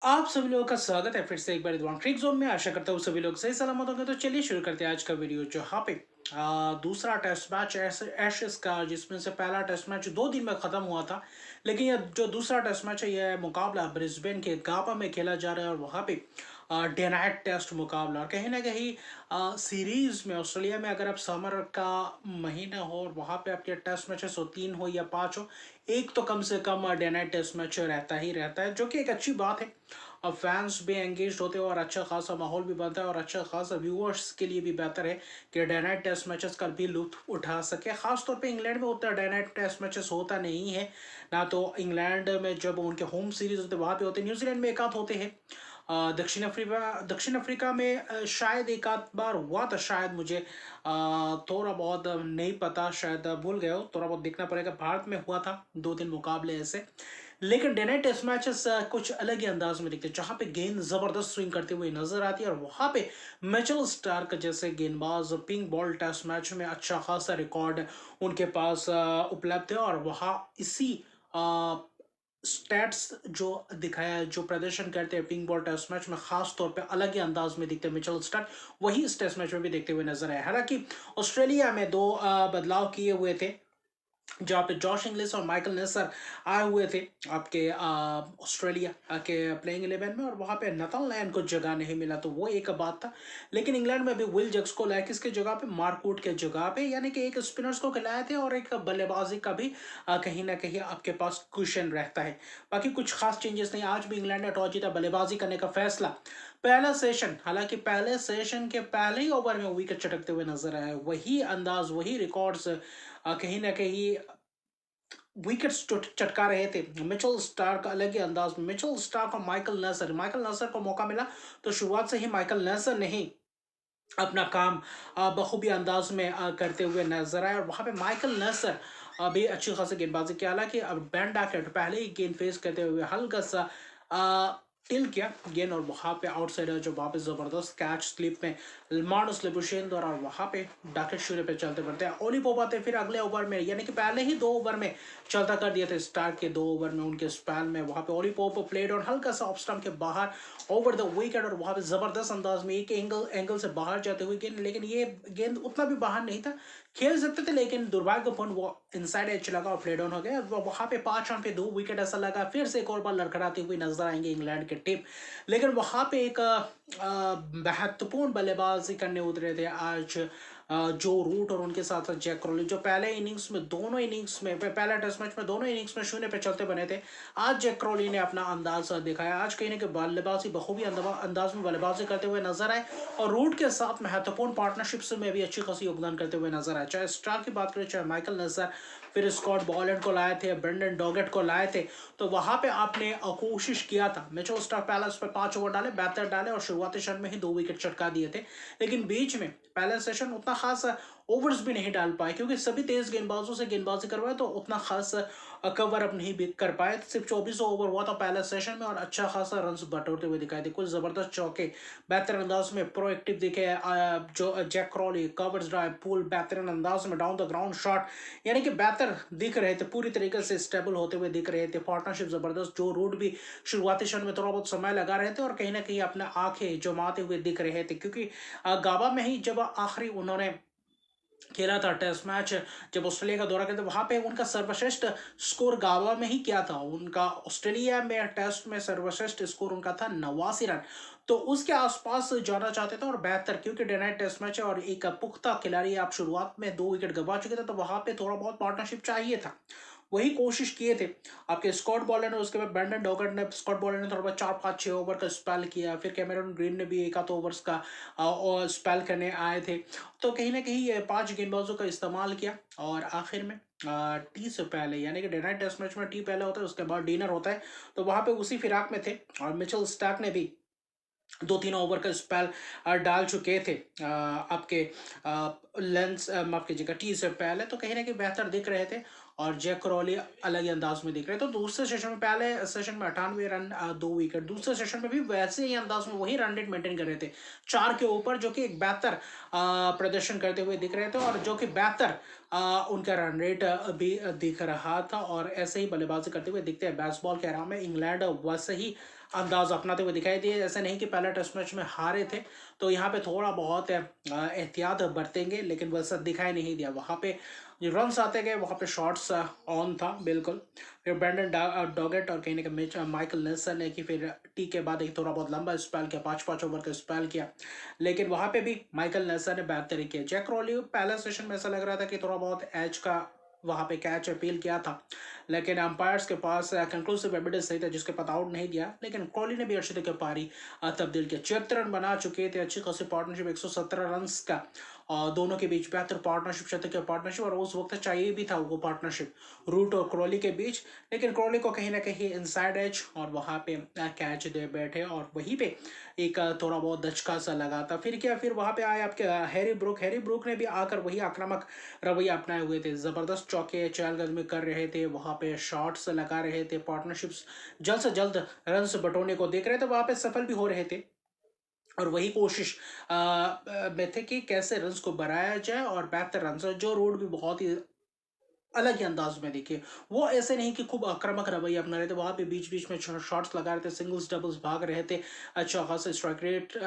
आप सभी लोगों का स्वागत है फिर से एक बार एडवांस ट्रिक जोन में। आशा करता हूँ सभी लोग सही सलामत होंगे। तो चलिए शुरू करते हैं आज का वीडियो, जहाँ पे दूसरा टेस्ट मैच एशेस का, जिसमें से पहला टेस्ट मैच 2 दिन में खत्म हुआ था। लेकिन यह जो दूसरा टेस्ट मैच है, यह मुकाबला ब्रिस्बेन के गाबा में खेला जा रहा है और वहाँ पे डे नाइट टेस्ट मुकाबला। और कहीं ना कहीं सीरीज में ऑस्ट्रेलिया में अगर आप समर का महीना हो और वहाँ पे आपके टेस्ट मैचेस हो, 3 हो या 5 हो, एक तो कम से कम डे नाइट टेस्ट मैच रहता ही रहता है, जो कि एक अच्छी बात है। अब फैंस भी एंगेज होते हैं और अच्छा खासा माहौल भी बनता है और अच्छा खासा व्यूअर्स के लिए भी बेहतर है कि डे नाइट टेस्ट मैचेस का भी लुत्फ उठा सके। खासतौर पे इंग्लैंड में उतना डे नाइट टेस्ट मैचेस होता नहीं है ना। तो इंग्लैंड में जब उनके होम सीरीज होते वहाँ पे होते, न्यूजीलैंड में एक आध होते हैं। दक्षिण अफ्रीका में शायद एक आध बार हुआ था, शायद मुझे थोड़ा बहुत नहीं पता, शायद भूल गए हो, थोड़ा बहुत देखना पड़ेगा। भारत में हुआ था 2 दिन मुकाबले ऐसे। लेकिन डे नाइट टेस्ट मैचेस कुछ अलग ही अंदाज में दिखते हैं, जहाँ पे गेंद जबरदस्त स्विंग करते हुए नजर आती है और वहाँ पे मिचेल स्टार्क जैसे गेंदबाज पिंक बॉल टेस्ट मैच में अच्छा खासा रिकॉर्ड उनके पास उपलब्ध है। और वहाँ इसी स्टैट्स जो दिखाया है, जो प्रदर्शन करते हैं पिंक बॉल टेस्ट मैच में, खास तौर पे अलग ही अंदाज में दिखते हैं मिचेल स्टार्क, वही इस टेस्ट मैच में भी देखते हुए नजर आए। हालांकि ऑस्ट्रेलिया में दो बदलाव किए हुए थे, जहाँ पे जॉश इंग्लिश और माइकल नेसर आए हुए थे आपके ऑस्ट्रेलिया के प्लेइंग 11 में, और वहाँ पे नथन लैन को जगह नहीं मिला, तो वो एक बात था। लेकिन इंग्लैंड में भी विल जग्स को लैकिस के जगह पे, मार्कवुड के जगह पे, यानी कि एक स्पिनर्स को खिलाए थे और एक बल्लेबाजी का भी कहीं ना कहीं आपके पास क्वेश्चन रहता है। बाकी कुछ खास चेंजेस नहीं। आज भी इंग्लैंड ने टॉस जीता, बल्लेबाजी करने का फैसला। पहला सेशन, हालांकि पहले सेशन के पहले ही ओवर में विकेट चटकते हुए नजर आए, वही अंदाज वही रिकॉर्ड्स कहीं ना कहीं विकेट्स चटका रहे थे। मिचेल स्टार्क अलग ही अंदाज में, मिचेल स्टार्क और माइकल नसर को मौका मिला तो शुरुआत से ही माइकल नसर ने ही अपना काम बखूबी अंदाज में करते हुए नजर आए। और वहाँ पे माइकल नसर भी अच्छी खासी गेंदबाजी की, हालांकि अब बैन डाकेट पहले ही गेंद फेस करते हुए हल्का सा टिल किया गेंद, और वहाँ पे आउटसाइडर जो वहाँ पे जबरदस्त कैच स्लिप में मार्नस लेबुशेन द्वारा, और वहाँ पे डाकेट शून्य पे चलते बढ़ते हैं। ओली पोप आते फिर अगले ओवर में, यानी कि पहले ही 2 ओवर में चलता कर दिया था स्टार्क के 2 ओवर में उनके स्पैन में। वहाँ पे ओली पोप प्लेड और हल्का सा ऑफ स्टंप के बाहर ओवर द विकेट, और वहाँ पे जबरदस्त अंदाज में एक एंगल से बाहर जाते हुए गेंद, लेकिन ये गेंद उतना भी बाहर नहीं था, खेल सकते थे, लेकिन दुर्भाग्यपूर्ण वो इनसाइड एज लगा और प्लेड ऑन हो गया। वहाँ पे 5 रन पे 2 विकेट ऐसा लगा, फिर से एक और बार लड़खड़ाती हुई नजर आएंगे इंग्लैंड के टीम। लेकिन वहाँ पे एक महत्वपूर्ण बल्लेबाजी करने उतरे थे आज जो रूट और उनके साथ जैक क्रॉली, जो पहले इनिंग्स में दोनों इनिंग्स में, पहला टेस्ट मैच में दोनों इनिंग्स में शून्य पे चलते बने थे। आज जैक क्रॉली ने अपना अंदाज दिखाया, आज कहीं ना कहीं बल्लेबाजी बखूबी अंदाज में बल्लेबाजी करते हुए नजर आए और रूट के साथ महत्वपूर्ण पार्टनरशिप्स में भी अच्छी खासी योगदान करते हुए नजर आए। चाहे स्टार की बात करें, चाहे माइकल नसर, फिर स्कॉट बॉलैंड को लाए थे, ब्रेंडन डॉगेट को लाए थे, तो वहां पे आपने कोशिश किया था। मिचेल स्टार्क पहला पे 5 ओवर डाले, 72 डाले और शुरुआती क्षण में ही 2 विकेट चटका दिए थे। लेकिन बीच में पहला सेशन उतना खास ओवर्स भी नहीं डाल पाए, क्योंकि सभी तेज गेंदबाजों से गेंदबाजी करवाए तो उतना खास कवर अप नहीं भी कर पाए। सिर्फ 24 ओवर हुआ था पहले सेशन में और अच्छा खासा रन बटोरते हुए दिखाई दे, कुछ जबरदस्त चौके बेहतरीन अंदाज में प्रोएक्टिव दिखे। जो जैक क्रॉली कवर्स ड्राइव पुल बेहतरीन अंदाज में डाउन द ग्राउंड शॉट, यानी कि बेहतर दिख रहे थे, पूरी तरीके से स्टेबल होते हुए दिख रहे थे। पार्टनरशिप जबरदस्त, जो रूट भी शुरुआती क्षण में थोड़ा बहुत समय लगा रहे थे और कहीं ना कहीं अपने आंखें जमाते हुए दिख रहे थे, क्योंकि गाबा में ही जब आखिरी उन्होंने खेला था टेस्ट मैच, जब ऑस्ट्रेलिया का दौरा किया था, वहां पे उनका सर्वश्रेष्ठ स्कोर गावा में ही किया था। उनका ऑस्ट्रेलिया में टेस्ट में सर्वश्रेष्ठ स्कोर उनका था 89 रन। तो उसके आसपास जाना चाहते थे और बेहतर, क्योंकि डे नाइट टेस्ट मैच है और एक पुख्ता खिलाड़ी, आप शुरुआत में 2 विकेट गंवा चुके थे, तो वहां पे थोड़ा बहुत पार्टनरशिप चाहिए था, वही कोशिश किए थे आपके स्कॉट बॉलर ने। उसके बाद ब्रेंडन डॉगट ने, स्कॉट बॉलर ने थोड़ा बहुत 4-5-6 ओवर का स्पेल किया, फिर कैमेरन ग्रीन ने भी एक आध ओवर्स का स्पेल करने आए थे। तो कहीं ना कहीं ये 5 गेंदबाजों का इस्तेमाल किया और आखिर में टी से पहले, यानी कि डे नाइट टेस्ट मैच में टी पहले होता है, उसके बाद डिनर होता है, तो वहां पे उसी फिराक में थे। और मिचेल स्टार्क ने भी 2-3 ओवर का स्पेल डाल चुके थे आपके लेंस, माफ कीजिएगा, टी से पहले, तो कहीं ना कहीं बेहतर दिख रहे थे। और जैक क्रॉली अलग ही अंदाज में दिख रहे, तो दूसरे सेशन में, पहले सेशन में 98 रन 2 विकेट, दूसरे सेशन में भी वैसे ही अंदाज में वही रन रेट मेंटेन कर रहे थे 4 के ऊपर, जो कि एक बेहतर प्रदर्शन करते हुए दिख रहे थे और जो कि बेहतर उनका रन रेट भी दिख रहा था। और ऐसे ही बल्लेबाजी करते हुए दिखते हैं बेसबॉल के आराम में। इंग्लैंड वैसे ही अंदाज अपनाते हुए दिखाई दिए। ऐसा नहीं कि पहला टेस्ट मैच में हारे थे तो यहाँ पे थोड़ा बहुत एहतियात बरतेंगे, लेकिन वैसा दिखाई नहीं दिया। वहाँ पे जो रन्स आते गए वहाँ पे शॉट्स ऑन था बिल्कुल। फिर ब्रेंडन डॉगेट और कहीं ना कहीं माइकल नेल्सन ने कि फिर टी के बाद एक थोड़ा बहुत लंबा स्पेल किया, 5-5 ओवर का स्पेल किया, लेकिन वहाँ पे भी माइकल नेल्सन ने बेहतरी किया। जैक क्रॉली पहले सेशन में ऐसा लग रहा था कि थोड़ा बहुत एज का वहाँ पे कैच अपील किया था, लेकिन अंपायर्स के पास कंक्लूसिव एविडेंस नहीं था जिसके पता आउट नहीं दिया। लेकिन कोहली ने भी अच्छी तरीके पारी तब्दील किया। 76 रन बना चुके थे, अच्छी खासी पार्टनरशिप, 117 रन का दोनों के बीच बेहतर पार्टनरशिप, शतकीय पार्टनरशिप, और उस वक्त चाहिए भी था वो पार्टनरशिप रूट और क्रॉली के बीच। लेकिन क्रॉली को कहीं ना कहीं इनसाइड एज और वहाँ पे कैच दे बैठे और वहीं पे एक थोड़ा बहुत दचका सा लगा था। फिर क्या, फिर वहाँ पे आए आपके हैरी ब्रूक ने भी आकर वही आक्रामक रवैया अपनाए हुए थे, जबरदस्त चौके चहलकदमी कर रहे थे, वहाँ पे शॉट्स लगा रहे थे, पार्टनरशिप्स जल्द से जल्द रन बटोरने को देख रहे थे, वहाँ पे सफल भी हो रहे थे। और वही कोशिश में थे कि कैसे रन्स को बढ़ाया जाए और बेहतर रन। जो रोड भी बहुत ही अलग ही अंदाज में देखिए, वो ऐसे नहीं कि खूब आक्रामक रवैया अपना रहे थे, वहां पे बीच बीच में शॉट्स लगा रहे थे, सिंगल्स डबल्स भाग रहे थे, अच्छा खासा स्ट्राइक रेट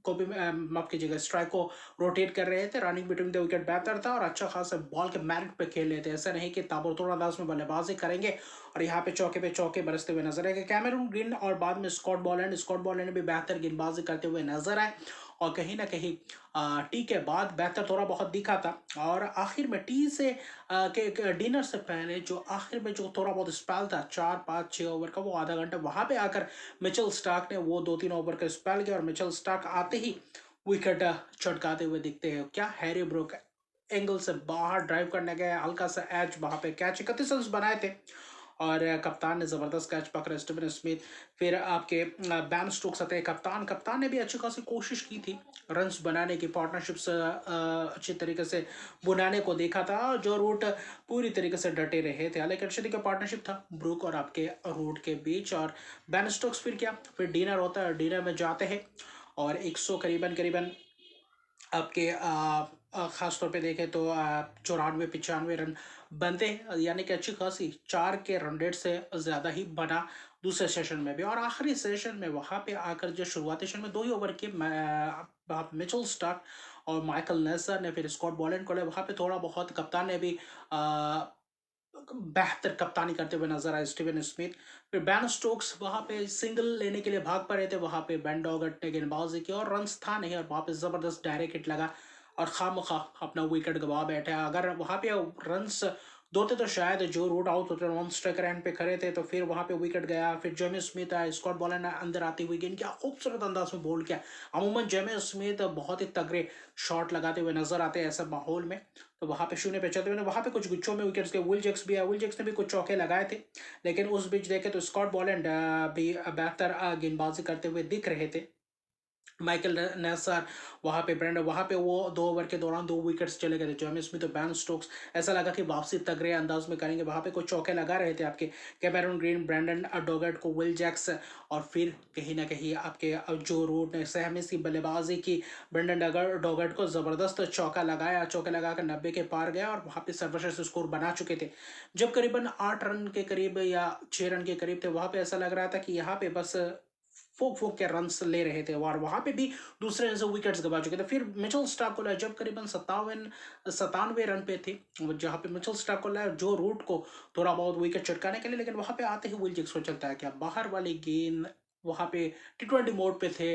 को भी माफ कीजिएगा स्ट्राइक को रोटेट कर रहे थे, रनिंग बिटवीन द विकेट बेहतर था और अच्छा खासा बॉल के मेरिट पे खेल रहे थे। ऐसा नहीं कि ताबड़तोड़ अंदाज में बल्लेबाजी करेंगे और यहाँ पे चौके बरसते हुए नजर आएंगे। कैमरून ग्रीन और बाद में स्कॉट बॉलैंड भी बेहतर गेंदबाजी करते हुए नजर आए और कहीं ना कहीं टी के बाद बेहतर थोड़ा बहुत दिखा था। और आखिर में टी से के डिनर से पहले जो आखिर में जो थोड़ा बहुत स्पेल था 4-5-6 ओवर का, वो आधा घंटा वहां पे आकर मिचेल स्टार्क ने वो 2-3 ओवर का स्पेल किया और मिचेल स्टार्क आते ही विकेट चटकाते हुए दिखते हैं। क्या हैरी ब्रूक एंगल से बाहर ड्राइव करने गए, हल्का सा एज, वहां पे कैच, 31 रन बनाए थे और कप्तान ने जबरदस्त कैच पकड़ा स्टीवन स्मिथ। फिर आपके बैन स्टोक्स आते हैं, कप्तान ने भी अच्छी खासी कोशिश की थी रन्स बनाने की, पार्टनरशिप्स अच्छी तरीके से बुनाने को देखा था, जो रूट पूरी तरीके से डटे रहे थे। हालांकि अच्छी तरीके पार्टनरशिप था ब्रूक और आपके रूट के बीच। और बैन स्टोक्स फिर क्या, फिर डिनर होता है, डिनर में जाते हैं और 100 करीबन करीबन आपके खास तौर पे देखें तो 94-95 रन बनते हैं, यानी कि अच्छी खासी 4 के रन रेट से ज़्यादा ही बना दूसरे सेशन में भी। और आखिरी सेशन में वहाँ पे आकर जो शुरुआती सेशन में 2 ही ओवर के मिचेल स्टार्क और माइकल नेल्सन ने फिर स्कॉट बॉलैंड को, वहाँ पे थोड़ा बहुत कप्तान ने भी बेहतर कप्तानी करते हुए नजर आए स्टीवन स्मिथ। फिर बैन स्टोक्स वहां पे सिंगल लेने के लिए भाग पड़े थे, वहां पे बेन डॉगट ने गेंदबाजी की और रन्स था नहीं और वहां पे जबरदस्त डायरेक्ट हिट लगा और खामखा अपना विकेट गवा बैठे। अगर वहां पे रन्स दोते तो शायद जो रूट आउट होते वन स्ट्राइक एंड पे खड़े थे, तो फिर वहां पे विकेट गया। फिर जेमी स्मिथ आया, स्कॉट बॉलर ने अंदर आती हुई गेंद क्या खूबसूरत अंदाज में बोल किया। अमूमन जेमी स्मिथ बहुत ही तगड़े शॉट लगाते हुए नजर आते हैं ऐसे माहौल में, तो वहां पे शून्य पे चलते हुए वहां पे कुछ गुच्छों में विकेट्स के विल जैक्स भी है, विल जैक्स ने भी कुछ चौके लगाए थे। लेकिन उस बीच देखे तो स्कॉट बॉलैंड भी बेहतर गेंदबाजी करते हुए दिख रहे थे। माइकल नेसर वहां पे ब्रेंड, वहां पे वो 2 ओवर के दौरान 2 विकेट्स चले गए थे। जेमी स्मिथ और बैन स्टोक्स ऐसा लगा कि वापसी तगड़े अंदाज में करेंगे, वहां पे कुछ चौके लगा रहे थे आपके कैमेरून ग्रीन, ब्रैंडन डॉगट को, विल जैक्स और फिर कहीं ना कहीं आपके जो रूट ने सहमी सी बल्लेबाजी की, ब्रैंडन डॉगट को जबरदस्त चौका लगाया, चौके लगाकर 90 के पार गया और वहां पे सर्वश्रेष्ठ स्कोर बना चुके थे। जब करीबन 8 रन के करीब या 6 रन के करीब थे, वहां पे ऐसा लग रहा था कि यहाँ पे बस फूक फूक के रन ले रहे थे और वहां पे भी दूसरे से विकेट्स गवा चुके थे। फिर मिचेल स्टार्क को लाया जब करीबन 97 रन पे थे, जहां पे मिचेल स्टार्क को लाया जो रूट को थोड़ा बहुत विकेट चटकाने के लिए, लेकिन वहां पे आते ही विल जैक्स को चलता है क्या बाहर वाली गेंद, वहां पे टी20 मोड पे थे,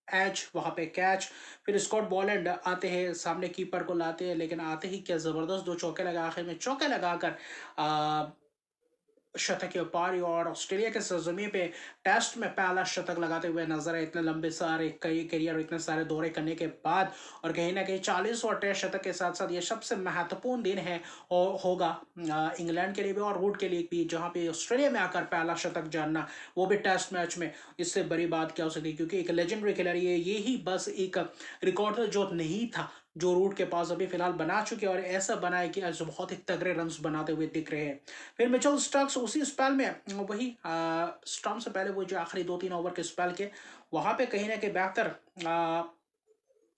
एच वहां पे कैच। फिर स्कॉट बॉलैंड आते हैं, सामने कीपर को लाते हैं, लेकिन आते ही क्या जबरदस्त 2 चौके लगा, आखिर में चौके लगाकर शतक पारी और ऑस्ट्रेलिया के सरजमी पे टेस्ट में पहला शतक लगाते हुए नजर आए इतने लंबे सारे कई करियर और इतने सारे दौरे करने के बाद। और कहीं ना कहीं 40 और टेस्ट शतक के साथ साथ ये सबसे महत्वपूर्ण दिन है और होगा इंग्लैंड के लिए भी और वुड के लिए भी, जहां पे ऑस्ट्रेलिया में आकर पहला शतक जानना, वो भी टेस्ट मैच में, इससे बड़ी बात क्या हो सकती है, क्योंकि एक लेजेंडरी खिलाड़ी है, ये ही बस एक रिकॉर्ड जो नहीं था जो रूट के पास अभी फिलहाल बना चुके और ऐसा बनाए कि आज बहुत ही तगड़े रन्स बनाते हुए दिख रहे हैं। फिर मिचेल स्टार्क्स उसी स्पेल में वही स्टॉर्म से पहले वो जो आखिरी 2-3 ओवर के स्पेल के, वहां पे कहीं ना कहीं बेहतर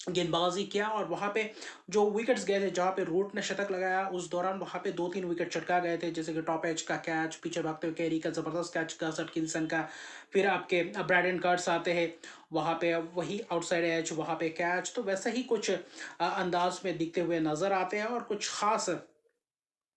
गेंदबाजी किया और वहाँ पे जो विकेट्स गए थे जहाँ पे रूट ने शतक लगाया उस दौरान वहाँ पे 2-3 विकेट चटका गए थे, जैसे कि टॉप एज का कैच, पीछे भागते हुए कैरी का ज़बरदस्त कैच का सटकिंसन का, फिर आपके ब्रैडन कार्ड्स आते हैं वहाँ पे वही आउटसाइड एज वहाँ पे कैच, तो वैसा ही कुछ अंदाज में दिखते हुए नजर आते हैं और कुछ खास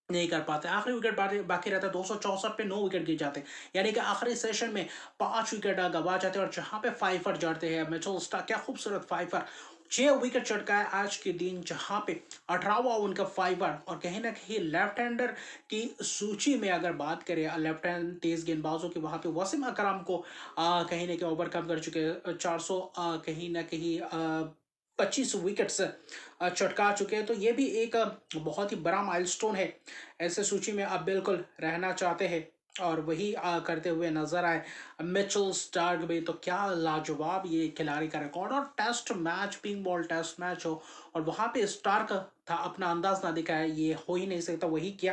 नहीं कर पाते। आखिरी विकेट बाकी रहता है 264 पे 9 विकेट गिर जाते हैं, यानी कि आखिरी सेशन में 5 विकेट गवा जाते हैं और जहां पे फाइफर जड़ते हैं मिचेल स्टार्क, क्या खूबसूरत फाइफर, 6 विकेट चटका है आज के दिन जहां पे 18वां उनका फाइवर। और कहीं ना कहीं लेफ्ट हैंडर की सूची में अगर बात करें लेफ्ट हैंड तेज गेंदबाजों की, वहां पे वसीम अकरम को कहीं ना कहीं ओवरकम कर चुके हैं, 400 कहीं ना कहीं 25 विकेट्स चटका चुके हैं, तो ये भी एक बहुत ही बड़ा माइलस्टोन है। ऐसे सूची में आप बिल्कुल रहना चाहते हैं और वही करते हुए नजर आए मिचेल स्टार्क भी, तो क्या लाजवाब ये खिलाड़ी का रिकॉर्ड। और test match, pink ball test match हो और वहां पे स्टार्क था, अपना अंदाज ना दिखाया, ये हो ही नहीं सकता, वही किया।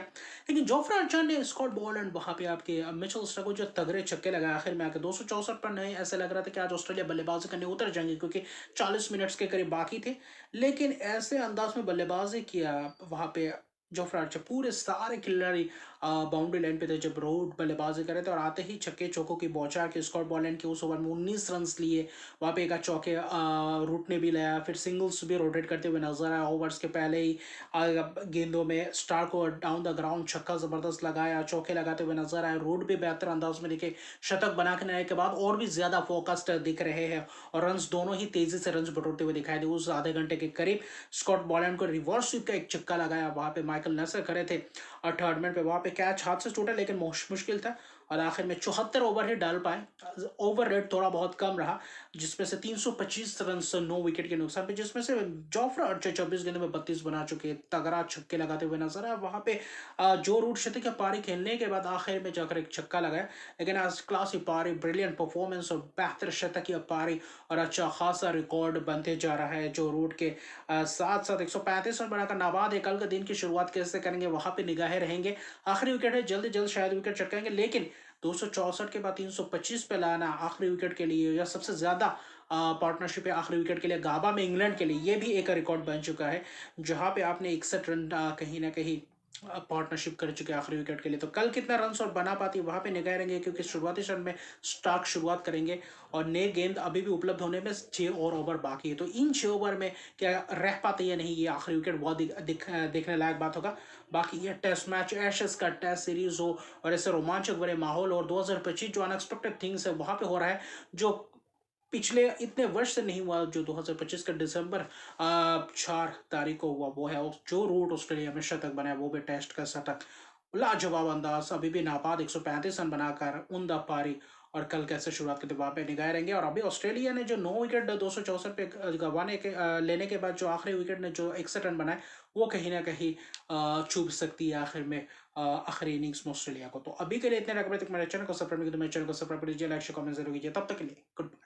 लेकिन जोफ्रा आर्चर ने स्कॉट बॉलैंड वहां पे आपके मिचेल स्टार्क को जो तगड़े छक्के लगाए आखिर में आके 264 पर, नहीं ऐसे लग रहा था कि आज ऑस्ट्रेलिया बल्लेबाजी करने उतर जाएंगे क्योंकि 40 मिनट्स के करीब बाकी थे, लेकिन ऐसे अंदाज में बल्लेबाजी किया वहां पे जोफ्रा आर्चर। पूरे सारे खिलाड़ी बाउंड्री लाइन पे थे जब रोड बल्लेबाजी करे थे और आते ही छक्के चौकों की बौछार के स्कॉट बॉलैंड के उस ओवर में 19 रन लिए। वहाँ पे एक आध चौके रूट ने भी लाया, फिर सिंगल्स भी रोटेट करते हुए नजर आया ओवर्स के पहले ही। गेंदों में स्टार को डाउन द ग्राउंड छक्का जबरदस्त लगाया, चौके लगाते हुए नजर आए, रूट भी बेहतर अंदाज में दिखे, शतक बना के आने के बाद और भी ज्यादा फोकस्ड दिख रहे हैं और रन दोनों ही तेजी से रन बटोरते हुए दिखाई दे। उस आधे घंटे के करीब स्कॉट बॉलैंड को रिवर्स स्वीप का एक छक्का लगाया, वहां पे माइकल नेसर खड़े थे और थर्ड मैन पे, वहां पे कैच हाथ से छूटा लेकिन मुश्किल था और आखिर में 74 ओवर ही डाल पाए। ओवर रेट थोड़ा बहुत कम रहा, जिसमें से 325 रन 9 विकेट के नुकसान पे, जिसमें से जोफ्रा आर्चर 24 गेंदों में 32 बना चुके, तगड़ा छक्के लगाते हुए नजर आया। वहां पे जो रूट शतक पारी खेलने के बाद आखिर में जाकर एक छक्का लगाया, लेकिन आज क्लासी पारी, ब्रिलियंट परफॉर्मेंस और बेहतर शतक की पारी और अच्छा खासा रिकॉर्ड बनते जा रहा है जो रूट के साथ साथ 135 रन बनाकर नाबाद है। कल के दिन की शुरुआत कैसे करेंगे वहां पे निगाहें रहेंगे। आखिरी विकेट है, जल्द जल्द शायद विकेट चटकाएंगे, लेकिन 264 के बाद 325 पे लाना आखिरी विकेट के लिए, या सबसे ज्यादा पार्टनरशिप है आखिरी विकेट के लिए गाबा में इंग्लैंड के लिए, ये भी एक रिकॉर्ड बन चुका है जहां पे आपने 61 रन कहीं ना कहीं पार्टनरशिप कर चुके आखिरी विकेट के लिए। तो कल कितना रन और बना पाती है वहां पे निगाह रहेंगे, क्योंकि शुरुआती क्षण में स्टार्क शुरुआत करेंगे और नए गेंद अभी भी उपलब्ध होने में 6 और ओवर बाकी है, तो इन 6 ओवर में क्या रह पाते या नहीं ये आखिरी विकेट बहुत देखने लायक बात होगा। बाकी ये टेस्ट मैच, एशेस का टेस्ट सीरीज हो और ऐसे रोमांचक भरे माहौल और 2025 जो अनएक्सपेक्टेड थिंग्स है वहां पे हो रहा है, जो पिछले इतने वर्ष से नहीं हुआ, जो 2025 का दिसंबर 4 तारीख को हुआ वो है, जो रूट ऑस्ट्रेलिया में शतक बनाया वो भी टेस्ट का शतक, लाजवाब अंदाज, अभी भी नाबाद 135 रन बनाकर उमदा पारी। और कल कैसे शुरुआत करते वहां पे निगाह रहेंगे। और अभी ऑस्ट्रेलिया ने जो 9 विकेट 264 पे गंवाने के लेने के बाद जो आखिरी विकेट ने जो 61 रन बनाए, वो कहीं ना कहीं चूब सकती है आखिर में आखिरी इनिंग्स में ऑस्ट्रेलिया को। तो अभी के लिए इतने रकबे तक मेरे चैनल को सब्सक्राइब नहीं किया तो मेरे चैनल को सब्सक्राइब कर लीजिए, लाइक शेयर कमेंट जरूर कीजिए। तब तक के लिए गुड बाय।